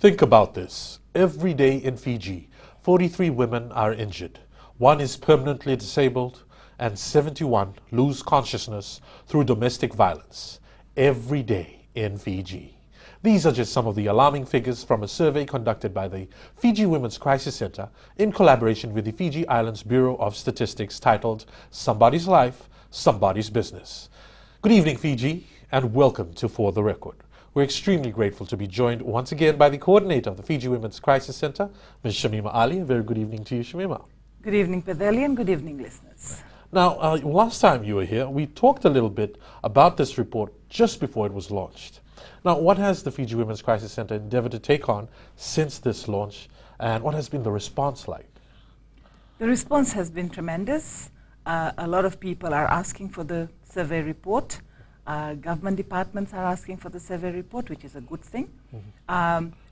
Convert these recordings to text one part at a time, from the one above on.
Think about this. Every day in Fiji, 43 women are injured. One is permanently disabled, and 71 lose consciousness through domestic violence. Every day in Fiji. These are just some of the alarming figures from a survey conducted by the Fiji Women's Crisis Center in collaboration with the Fiji Islands Bureau of Statistics, titled Somebody's Life, Somebody's Business. Good evening, Fiji, and welcome to For the Record. We're extremely grateful to be joined once again by the coordinator of the Fiji Women's Crisis Center, Ms. Samima Ali. A very good evening to you, Samima. Good evening, Pavilion. Good evening, listeners. Now, last time you were here, we talked a little bit about this report just before it was launched. Now, what has the Fiji Women's Crisis Center endeavored to take on since this launch, and what has been the response like? The response has been tremendous. A lot of people are asking for the survey report. Government departments are asking for the survey report, which is a good thing.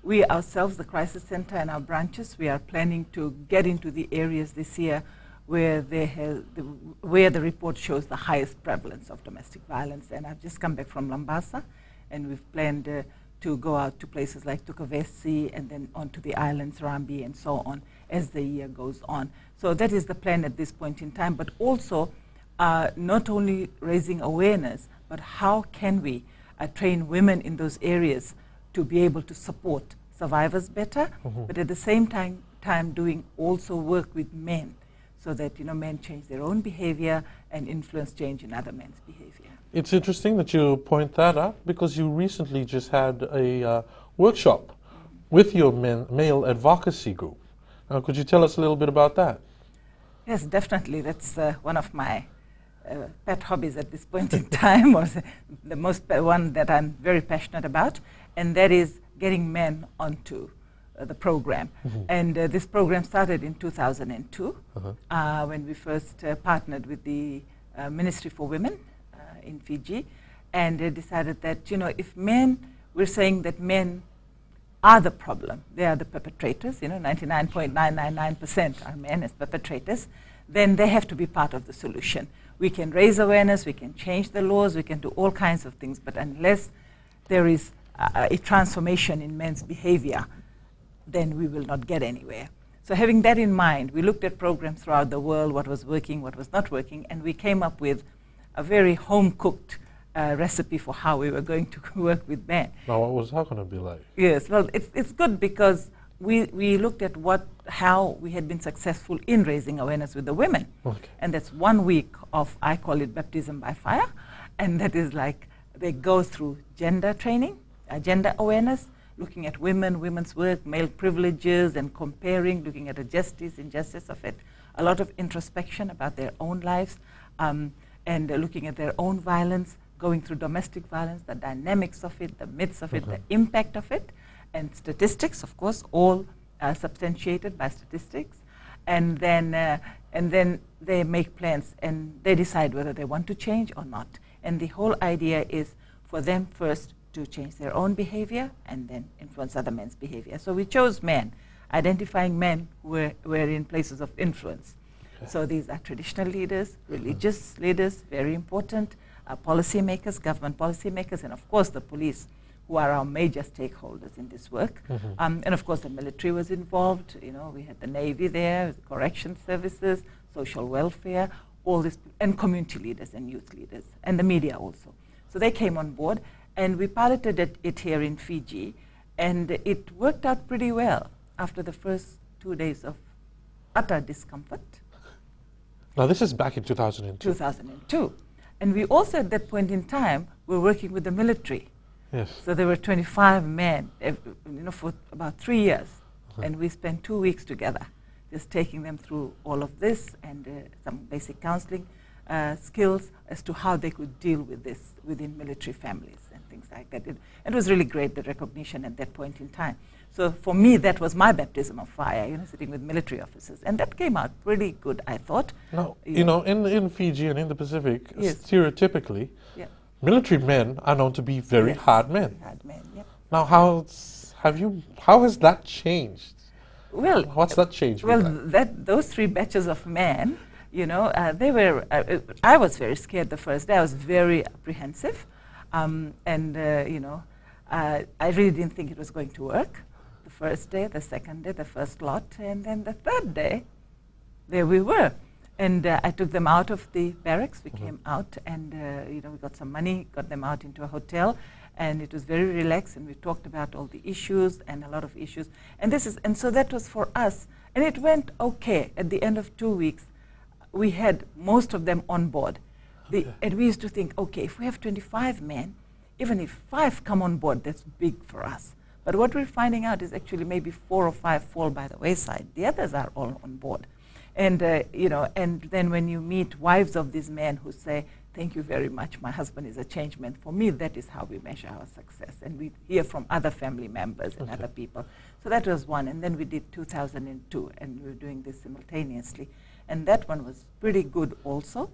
We ourselves, the Crisis Center and our branches, we are planning to get into the areas this year where where the report shows the highest prevalence of domestic violence. And I've just come back from Lambasa, and we've planned to go out to places like Tukavesi and then onto the islands, Rambi, and so on, as the year goes on. So that is the plan at this point in time, but also not only raising awareness, but how can we train women in those areas to be able to support survivors better, but at the same time doing also work with men so that men change their own behavior and influence change in other men's behavior. It's interesting that you point that out because you recently just had a workshop with your male advocacy group. Now, could you tell us a little bit about that? Yes, definitely. That's one of my pet hobbies at this point in time, or the most one that I'm very passionate about, and that is getting men onto the program. And this program started in 2002 when we first partnered with the Ministry for Women in Fiji, and decided that, if we're saying that men are the problem, they are the perpetrators, 99.999% are men as perpetrators, then they have to be part of the solution. We can raise awareness, we can change the laws, we can do all kinds of things, but unless there is a transformation in men's behavior, then we will not get anywhere. So having that in mind, we looked at programs throughout the world, what was working, what was not working, and we came up with a very home-cooked recipe for how we were going to work with men. Now, what was that going to be like? Yes, well, it's good because we looked at how we had been successful in raising awareness with the women. Okay. And that's 1 week of, I call it baptism by fire, and that is like they go through gender training, gender awareness, looking at women's work, male privileges, and comparing, looking at the justice, injustice of it, a lot of introspection about their own lives, and looking at their own violence, going through domestic violence, the dynamics of it, the myths of it, the impact of it, and statistics, of course, all substantiated by statistics. And then they make plans and they decide whether they want to change or not. And the whole idea is for them first to change their own behavior and then influence other men's behavior. So we chose men, identifying men who were in places of influence. Okay. So these are traditional leaders, religious leaders, very important, policymakers, government policymakers, and of course the police, who are our major stakeholders in this work. And of course the military was involved. We had the Navy there, the correction services, social welfare, all this, and community leaders and youth leaders, and the media also. So they came on board, and we piloted it here in Fiji, and it worked out pretty well after the first 2 days of utter discomfort. Now this is back in 2002. 2002. And we also at that point in time were working with the military. Yes. So there were 25 men, for about 3 years, and we spent 2 weeks together, just taking them through all of this and some basic counseling skills as to how they could deal with this within military families and things like that. It was really great, the recognition at that point in time. So for me, that was my baptism of fire, sitting with military officers, and that came out pretty good, I thought. Now, in Fiji and in the Pacific, stereotypically, military men are known to be very hard men. Hard men, yeah. Now, how has that changed? Well, what's that changed? Well, those 3 batches of men, they were. I was very scared the first day. I was very apprehensive, I really didn't think it was going to work. first day, the second day, the first lot, and then the third day, there we were. And I took them out of the barracks. We came out, and we got some money, got them out into a hotel, and it was very relaxed. And we talked about all the issues and a lot of issues. And so that was for us, and it went okay. At the end of 2 weeks, we had most of them on board. And we used to think, okay, if we have 25 men, even if 5 come on board, that's big for us. But what we're finding out is actually maybe 4 or 5 fall by the wayside. The others are all on board. And, and then when you meet wives of these men who say, thank you very much, my husband is a changed man, for me, that is how we measure our success. And we hear from other family members and other people. So that was one. And then we did 2002, and we were doing this simultaneously. And that one was pretty good also.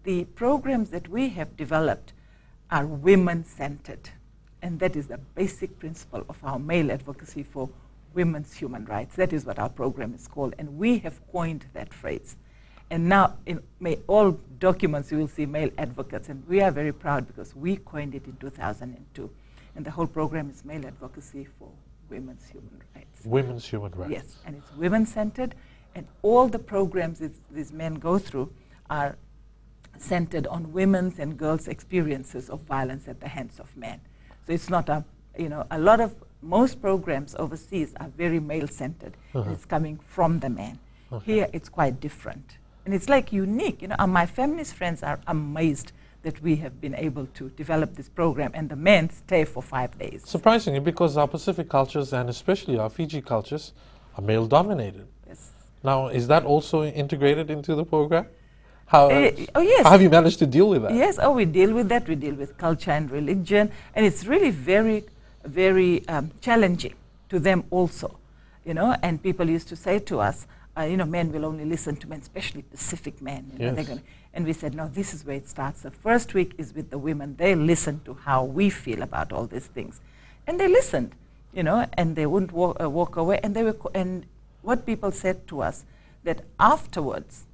The programs that we have developed are women-centered. And that is the basic principle of our male advocacy for women's human rights. That is what our program is called. And we have coined that phrase. And now in all documents you will see male advocates. And we are very proud because we coined it in 2002. And the whole program is male advocacy for women's human rights. Women's human rights. Yes, and it's women-centered. And all the programs these men go through are centered on women's and girls' experiences of violence at the hands of men. So it's not most programs overseas are very male-centered. It's coming from the man. Here it's quite different. And it's like unique. My feminist friends are amazed that we have been able to develop this program, and the men stay for 5 days. Surprisingly, because our Pacific cultures, and especially our Fiji cultures, are male-dominated. Yes. Now, is that also integrated into the program? How yes. How have you managed to deal with that? Yes, we deal with that. We deal with culture and religion, and it's really very, very challenging to them also, And people used to say to us, men will only listen to men, especially Pacific men. And we said, no, this is where it starts. The first week is with the women. They listen to how we feel about all these things, and they listened, and they wouldn't walk away. And and what people said to us that afterwards,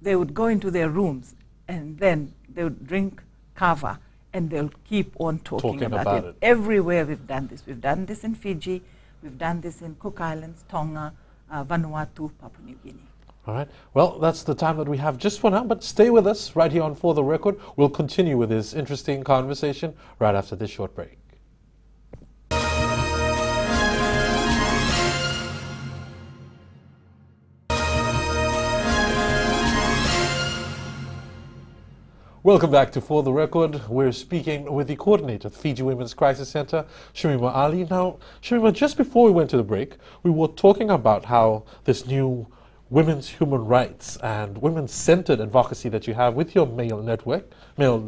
they would go into their rooms, and then they would drink kava, and they'll keep on talking about it. Everywhere we've done this. We've done this in Fiji. We've done this in Cook Islands, Tonga, Vanuatu, Papua New Guinea. All right. Well, that's the time that we have just for now, but stay with us right here on For the Record. We'll continue with this interesting conversation right after this short break. Welcome back to For the Record. We're speaking with the coordinator of the Fiji Women's Crisis Center, Samima Ali. Now, Samima, just before we went to the break, we were talking about how this new women's human rights and women-centered advocacy that you have with your male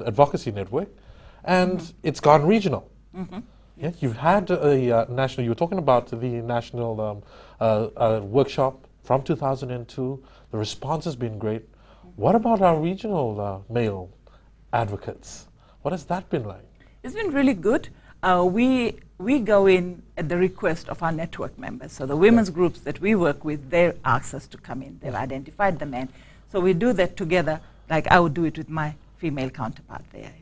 advocacy network, and it's gone regional. Yeah, you've had a national, you were talking about the national workshop from 2002. The response has been great. What about our regional male advocates? What has that been like? It's been really good. We go in at the request of our network members. So the women's groups that we work with, they ask us to come in. They've identified the men. So we do that together, like I would do it with my female counterpart there.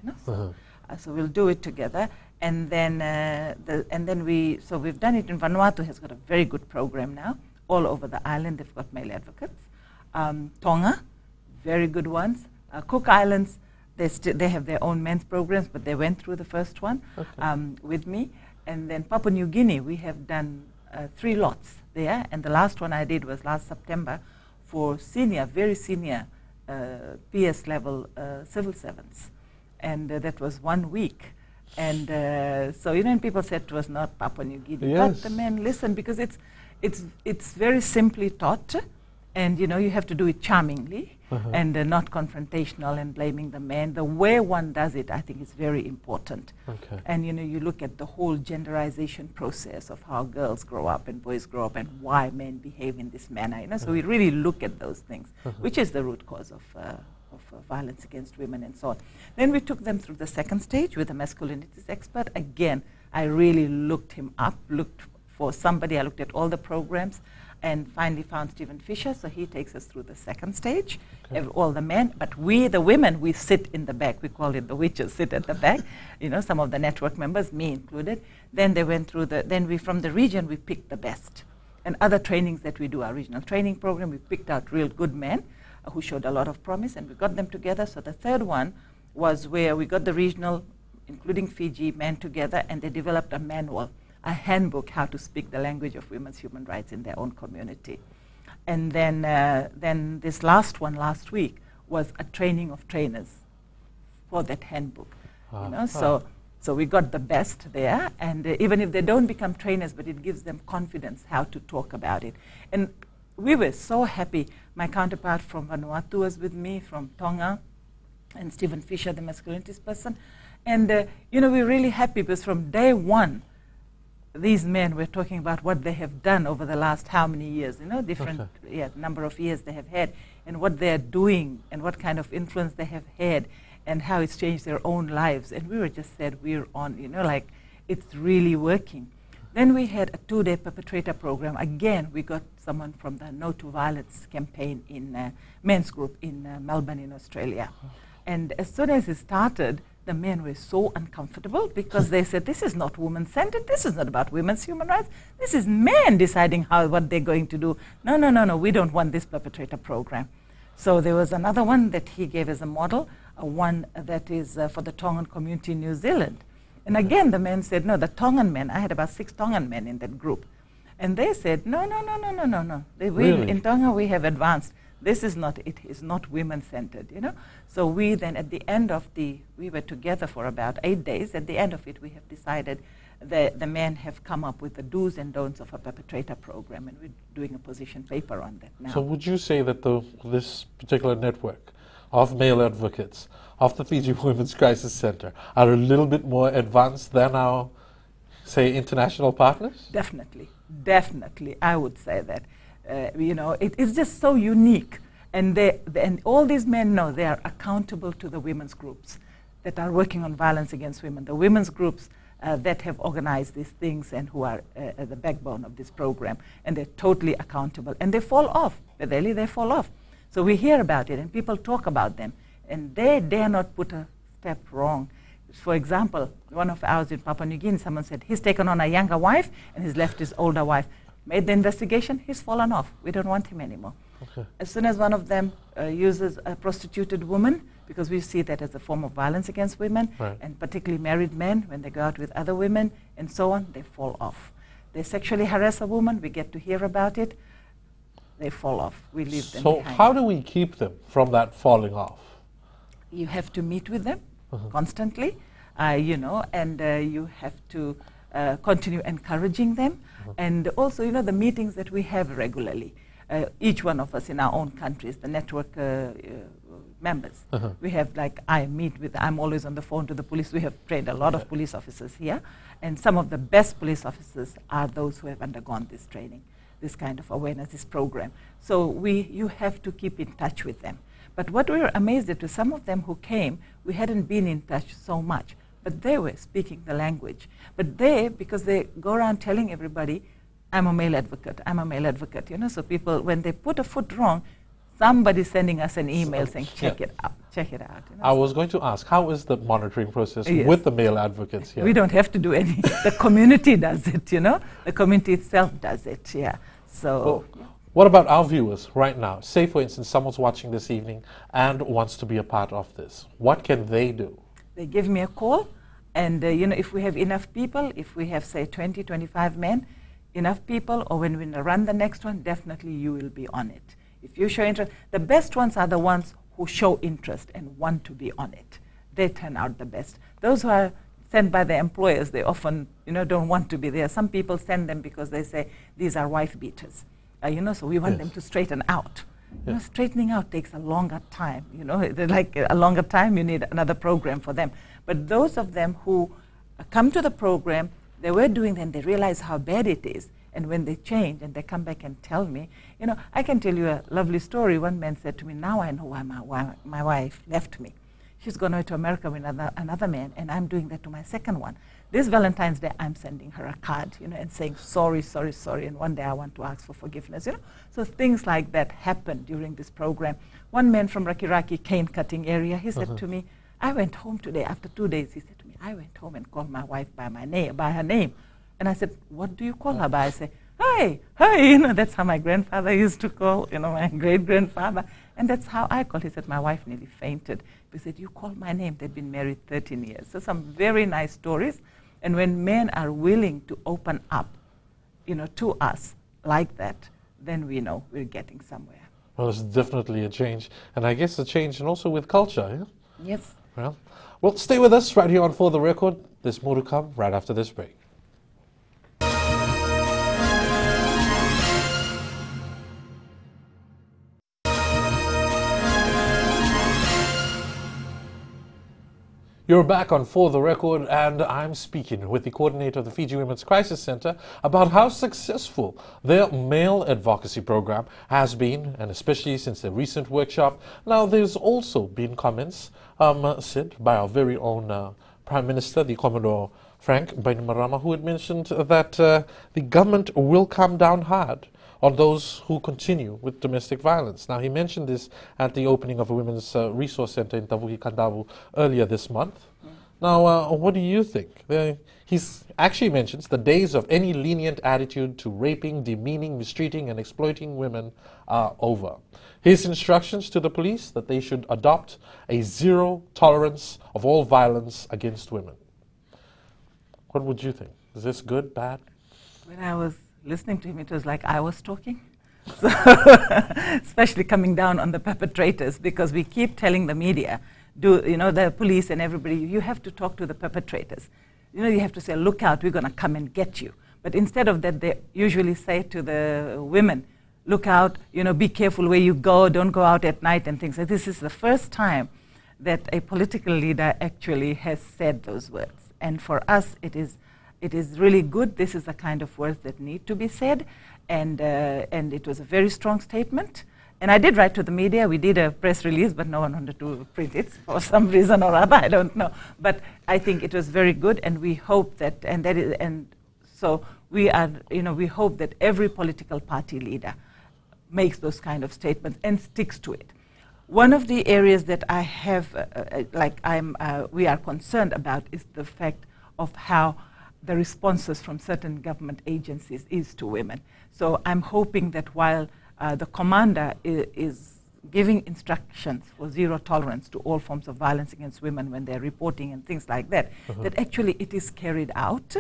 So we'll do it together. And then, we've done it in Vanuatu, has got a very good program now. All over the island, they've got male advocates. Tonga, very good ones. Cook Islands, they have their own men's programs, but they went through the first one with me. And then Papua New Guinea, we have done 3 lots there. And the last one I did was last September for senior, very senior PS level civil servants. And that was 1 week. And and people said it was not Papua New Guinea. Yes. But the men listened because it's very simply taught. And you have to do it charmingly and not confrontational and blaming the men. The way one does it, I think, is very important. Okay. And you look at the whole genderization process of how girls grow up and boys grow up and why men behave in this manner. So we really look at those things, which is the root cause of violence against women and so on. Then we took them through the second stage with a masculinities expert. Again, I really looked him up, looked for somebody. I looked at all the programs. and finally found Stephen Fisher, so he takes us through the second stage. All the men, but we, the women, we sit in the back. We call it the witches sit at the back. You know, some of the network members, me included. Then they went through from the region, we picked the best. And other trainings that we do, our regional training program, we picked out real good men who showed a lot of promise, and we got them together. So the third one was where we got the regional, including Fiji, men together, and they developed a manual, a handbook, how to speak the language of women's human rights in their own community. And then this last one last week was a training of trainers for that handbook. You know, so we got the best there, and even if they don't become trainers, but it gives them confidence how to talk about it. And we were so happy. My counterpart from Vanuatu was with me, from Tonga, and Stephen Fisher, the masculinities person. And you know, we're really happy because from day one, these men were talking about what they have done over the last how many years, you know, different number of years they have had, and what they're doing, and what kind of influence they have had, and how it's changed their own lives. And we were just said, we're on, you know, like, it's really working. Then we had a 2-day perpetrator program. Again, we got someone from the No to Violence campaign in men's group in Melbourne in Australia. And as soon as it started, the men were so uncomfortable because they said, this is not woman-centered, this is not about women's human rights, this is men deciding what they're going to do. No, we don't want this perpetrator program. So there was another one that he gave as a model, one that is for the Tongan community in New Zealand. And again, the men said, no, the Tongan men, I had about 6 Tongan men in that group. And they said, no. Really? In Tonga, we have advanced. This is not, it is not women-centered, you know. So we then, at the end of we were together for about 8 days. At the end of it, we have decided the men have come up with the do's and don'ts of a perpetrator program, and we're doing a position paper on that now. So would you say that this particular network of male advocates of the Fiji Women's Crisis Center are a little bit more advanced than our, say, international partners? Definitely, I would say that. You know, it's just so unique. And all these men know they are accountable to the women's groups that are working on violence against women, the women's groups that have organized these things and who are the backbone of this program. And they're totally accountable. And they fall off. They fall off. So we hear about it, and people talk about them. And they dare not put a step wrong. For example, one of ours in Papua New Guinea, someone said, he's taken on a younger wife, and he's left his older wife. Made the investigation, he's fallen off. We don't want him anymore. Okay. As soon as one of them uses a prostituted woman, because we see that as a form of violence against women, right, and particularly married men, when they go out with other women and so on, they fall off. They sexually harass a woman, we get to hear about it, they fall off. We leave them behind. So how do we keep them from that falling off? You have to meet with them constantly, you know, and you have to continue encouraging them. And also, you know, the meetings that we have regularly, each one of us in our own countries, the network members, we have, like, I'm always on the phone to the police. We have trained a lot of police officers here, and some of the best police officers are those who have undergone this training, this kind of awareness, this program. So you have to keep in touch with them. But what we were amazed at was some of them who came, we hadn't been in touch so much, but they were speaking the language. But because they go around telling everybody, I'm a male advocate, you know, so people, when they put a foot wrong, somebody's sending us an email saying, check it out. You know? I was going to ask, how is the monitoring process with the male advocates here? We don't have to do any, the community does it, you know, the community itself does it, yeah. So. Well, what about our viewers right now? Say, for instance, someone's watching this evening and wants to be a part of this. What can they do? They give me a call, and you know, if we have enough people, if we have, say, 20, 25 men, enough people, or when we run the next one, definitely you will be on it. If you show interest, the best ones are the ones who show interest and want to be on it. They turn out the best. Those who are sent by their employers, they often, you know, don't want to be there. Some people send them because they say, these are wife beaters. You know, so we want them to straighten out. You know, straightening out takes a longer time. You know, like a longer time, you need another program for them. But those of them who come to the program, they were doing that, and they realize how bad it is. And when they change and they come back and tell me, you know, I can tell you a lovely story. One man said to me, now I know why my wife left me. She's gone away to America with another man, and I'm doing that to my second one. this Valentine's Day, I'm sending her a card, and saying, sorry, sorry, sorry, and one day I want to ask for forgiveness, So things like that happen during this program. One man from Rakiraki cane cutting area, he said to me, I went home today, after 2 days, he said to me, I went home and called my wife by her name. And I said, what do you call her by? I say, hey, that's how my grandfather used to call, my great-grandfather. And that's how I called. He said, my wife nearly fainted. He said, you called my name. They'd been married 13 years. So some very nice stories. And when men are willing to open up, to us like that, then we know we're getting somewhere. Well, it's definitely a change. And I guess a change and also with culture, yeah? Yes. Well, stay with us right here on For the Record. There's more to come right after this break. You're back on For the Record, and I'm speaking with the coordinator of the Fiji Women's Crisis Center about how successful their male advocacy program has been, and especially since the recent workshop. Now, there's also been comments said by our very own Prime Minister, the Commodore Frank Bainimarama, who had mentioned that the government will come down hard on those who continue with domestic violence. Now, he mentioned this at the opening of a women's resource center in Tavuki Kandavu earlier this month. Now, what do you think? He's actually mentions the days of any lenient attitude to raping, demeaning, mistreating, and exploiting women are over. His instructions to the police that they should adopt a zero tolerance of all violence against women. What would you think? Is this good, bad? When I was listening to him, it was like I was talking. So especially coming down on the perpetrators, because we keep telling the media, the police and everybody, you have to talk to the perpetrators. You have to say, look out, we're going to come and get you. But instead of that, they usually say to the women, look out, be careful where you go, don't go out at night and things. So this is the first time that a political leader actually has said those words. And for us, it is really good. This is the kind of words that need to be said. And it was a very strong statement. And I did write to the media. We did a press release, but no one wanted to print it for some reason or other. I don't know. But I think it was very good, and we hope that, so we are, we hope that every political party leader makes those kind of statements and sticks to it. One of the areas that I have, we are concerned about is the fact of how the responses from certain government agencies is to women. So I'm hoping that while the commander is giving instructions for zero tolerance to all forms of violence against women when they're reporting and things like that, that actually it is carried out,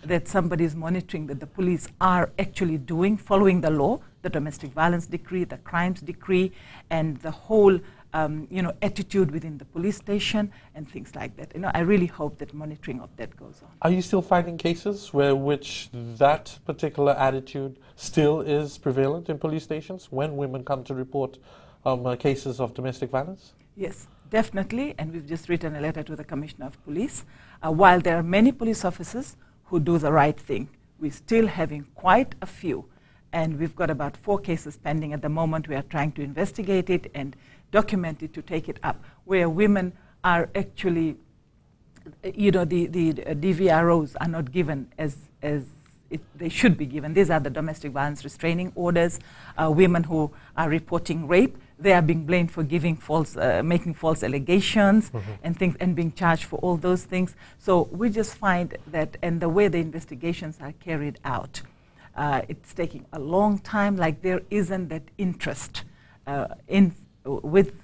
that somebody is monitoring that the police are actually following the law, the domestic violence decree, the crimes decree, and the whole attitude within the police station and things like that. I really hope that monitoring of that goes on. Are you still finding cases which that particular attitude still is prevalent in police stations when women come to report cases of domestic violence? Yes, definitely, and we've just written a letter to the Commissioner of Police. While there are many police officers who do the right thing, we're still having quite a few, and we've got about 4 cases pending at the moment. We are trying to investigate it and document it to take it up, where women are actually, the DVROs are not given as they should be given. These are the domestic violence restraining orders. Women who are reporting rape, they are being blamed for making false allegations and things, and being charged for all those things. So we just find that, and the way the investigations are carried out, it's taking a long time. Like there isn't that interest with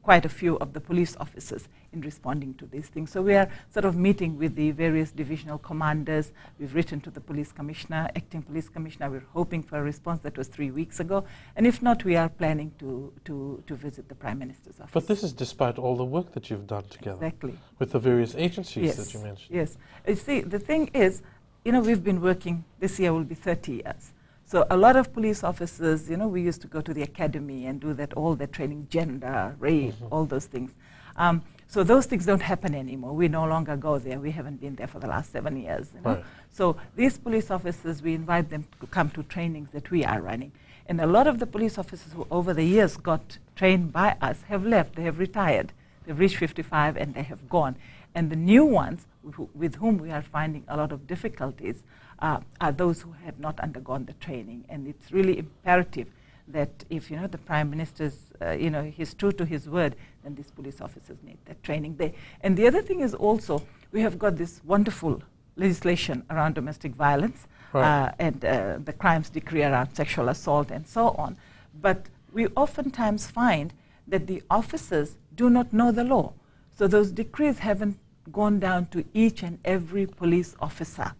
quite a few of the police officers in responding to these things. So we are sort of meeting with the various divisional commanders. We've written to the police commissioner, acting police commissioner. We're hoping for a response. That was 3 weeks ago. And if not, we are planning to visit the Prime Minister's office. But this is despite all the work that you've done together. Exactly. With the various agencies that you mentioned. Yes. You see, the thing is, we've been working, this year will be 30 years. So a lot of police officers, we used to go to the academy and do all that training, gender, rape, all those things. So those things don't happen anymore. We no longer go there. We haven't been there for the last 7 years. Right. So these police officers, we invite them to come to trainings that we are running. And a lot of the police officers who over the years got trained by us have left. They have retired. they've reached 55 and they have gone. And the new ones with whom we are finding a lot of difficulties are those who have not undergone the training. And it's really imperative that if the Prime Minister's he's true to his word, then these police officers need that training there. And the other thing is also we have got this wonderful legislation around domestic violence, right, and the crimes decree around sexual assault and so on. But we oftentimes find that the officers do not know the law. So those decrees haven't gone down to each and every police officer.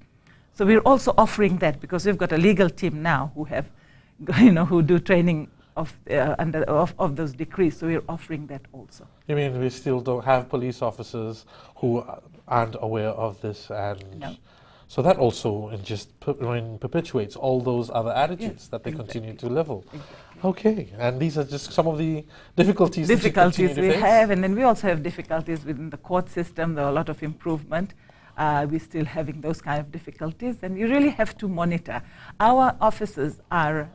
So we're also offering that because we've got a legal team now who have, who do training of those decrees. So we're offering that also. You mean we still don't have police officers who aren't aware of this, and no. So that also just perpetuates all those other attitudes that they continue to level. Exactly. Okay, and these are just some of the difficulties we face. have, and then we also have difficulties within the court system. There are a lot of improvement. We're still having those kind of difficulties, and you really have to monitor. Our officers our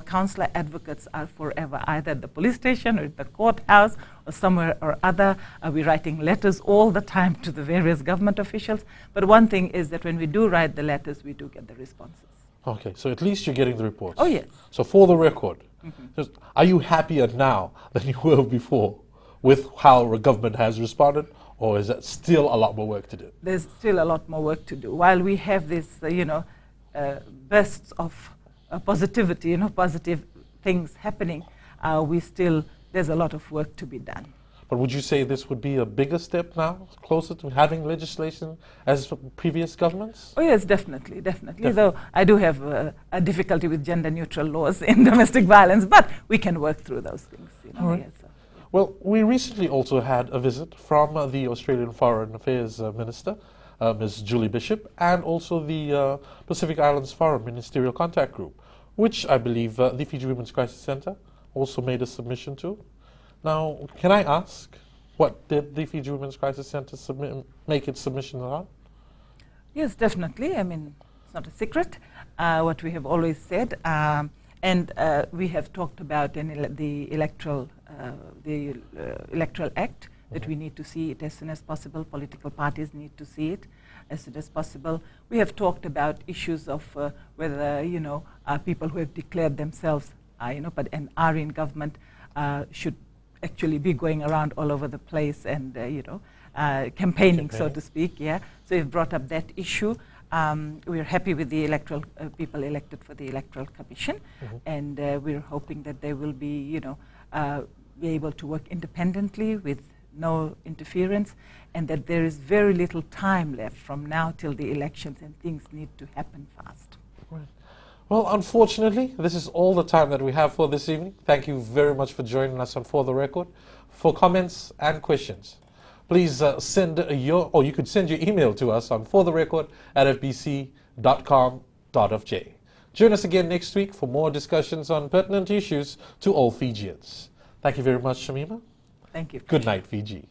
counselor advocates are forever, either at the police station or at the courthouse or somewhere or other. We're writing letters all the time to the various government officials. But one thing is that when we do write the letters, we do get the responses. Okay, so at least you're getting the reports. Oh, yes. So for the record, are you happier now than you were before with how the government has responded? Or is that still a lot more work to do? There's still a lot more work to do. While we have this, bursts of positivity, positive things happening, there's a lot of work to be done. But would you say this would be a bigger step now, closer to having legislation as previous governments? Oh yes, definitely. Though I do have a difficulty with gender-neutral laws in domestic violence, but we can work through those things. All right. Yes. Well, we recently also had a visit from the Australian Foreign Affairs Minister, Ms. Julie Bishop, and also the Pacific Islands Forum Ministerial Contact Group, which I believe the Fiji Women's Crisis Centre also made a submission to. Now, can I ask, what did the Fiji Women's Crisis Centre make its submission on? Yes, definitely. I mean, it's not a secret. What we have always said, and we have talked about the Electoral Act, that we need to see it as soon as possible. Political parties need to see it as soon as possible. We have talked about issues of whether people who have declared themselves and are in government should actually be going around all over the place and campaigning, so to speak. Yeah. So we've brought up that issue. We're happy with the electoral people elected for the Electoral Commission, and we're hoping that they will be able to work independently with no interference, and that there is very little time left from now till the elections, and things need to happen fast. Right. Well, unfortunately, this is all the time that we have for this evening. Thank you very much for joining us on For the Record. For comments and questions, please you could send your email to us on fortherecord@fbc.com.fj. Join us again next week for more discussions on pertinent issues to all Fijians. Thank you very much, Samima. Thank you. Good night, Fiji.